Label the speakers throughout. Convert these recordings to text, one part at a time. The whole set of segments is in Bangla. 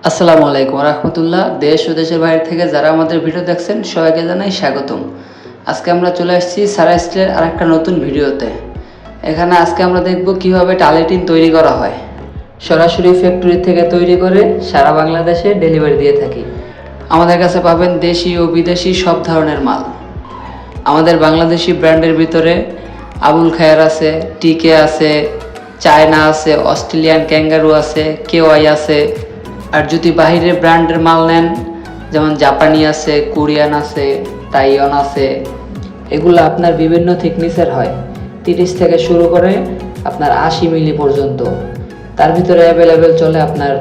Speaker 1: আসসালামু আলাইকুম রহমতুল্লাহ। দেশ ও দেশের বাইরে থেকে যারা আমাদের ভিডিও দেখছেন সবাইকে জানাই স্বাগতম। আজকে আমরা চলে আসছি সারা স্টিলের আরেকটা নতুন ভিডিওতে। এখানে আজকে আমরা দেখব কিভাবে টালি টিন তৈরি করা হয়। সরাসরি ফ্যাক্টরি থেকে তৈরি করে সারা বাংলাদেশে ডেলিভারি দিয়ে থাকি। আমাদের কাছে পাবেন দেশি ও বিদেশি সব ধরনের মাল। আমাদের বাংলাদেশি ব্র্যান্ডের ভিতরে আবুল খায়ের আছে, টিকে আছে, চায়না আছে, অস্ট্রেলিয়ান ক্যাঙ্গারু আছে, কেওয়াই আছে। আর যদি বাইরের ব্র্যান্ডের মাল নেন, যেমন জাপানি আছে, কোরিয়ান আছে, তাইওয়ান আছে, এগুলো আপনার বিভিন্ন থিকনেসের হয়, 30 থেকে শুরু করে আপনার 80 মিলি পর্যন্ত। তার ভিতরে অ্যাভেলেবেল চলে আপনার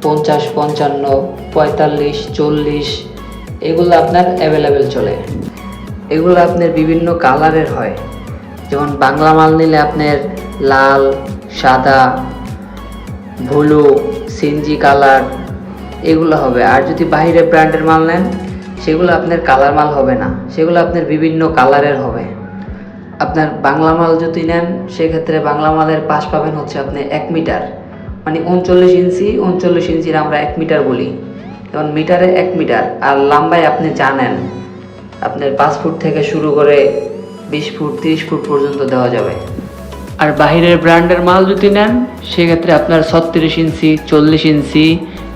Speaker 1: 50, 55, 45, 40, এগুলো আপনার অ্যাভেলেবেল চলে। এগুলো আপনার বিভিন্ন কালারের হয়, যেমন বাংলা মাল নিলে আপনার লাল, সাদা, ব্লু, সিনজি কালার এগুলো হবে। আর যদি বাইরে ব্র্যান্ডের মাল নেন, সেগুলো আপনার কালার মাল হবে না, সেগুলো আপনার বিভিন্ন কালারের হবে। আপনার বাংলা মাল যদি নেন, সেক্ষেত্রে বাংলা মালের পাশ পাবেন হচ্ছে আপনি 1 মিটার, মানে 39 ইঞ্চি। 39 ইঞ্চির আমরা 1 মিটার বলি, যেমন মিটারে 1 মিটার। আর লম্বায় আপনি জানেন আপনার 5 ফুট থেকে শুরু করে 20 ফুট, 30 ফুট পর্যন্ত দেওয়া যাবে। আর বাহিরের ব্র্যান্ডের মাল যদি নেন, সেক্ষেত্রে আপনার 36 ইঞ্চি, 40 ইঞ্চি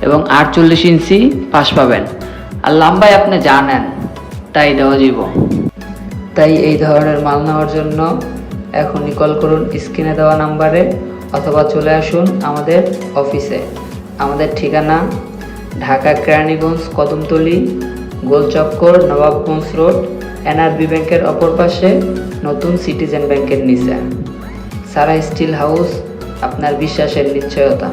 Speaker 1: এবং 48 ইঞ্চি পাশ পাবেন। আর লম্বায় আপনি জানেন তাই দেওয়া যাব। তাই এই ধরনের মাল নেওয়ার জন্য এখনই কল করুন স্ক্রিনে দেওয়া নাম্বারে, অথবা চলে আসুন আমাদের অফিসে। আমাদের ঠিকানা ঢাকা কেরানীগঞ্জ, কদমতলী, গোলচক্কর, নবাবগঞ্জ রোড, এনআরবি ব্যাংকের অপর পাশে, নতুন সিটিজেন ব্যাংকের নিচে। সারা স্টিল হাউস, আপনার বিশ্বাসের নিশ্চয়তা।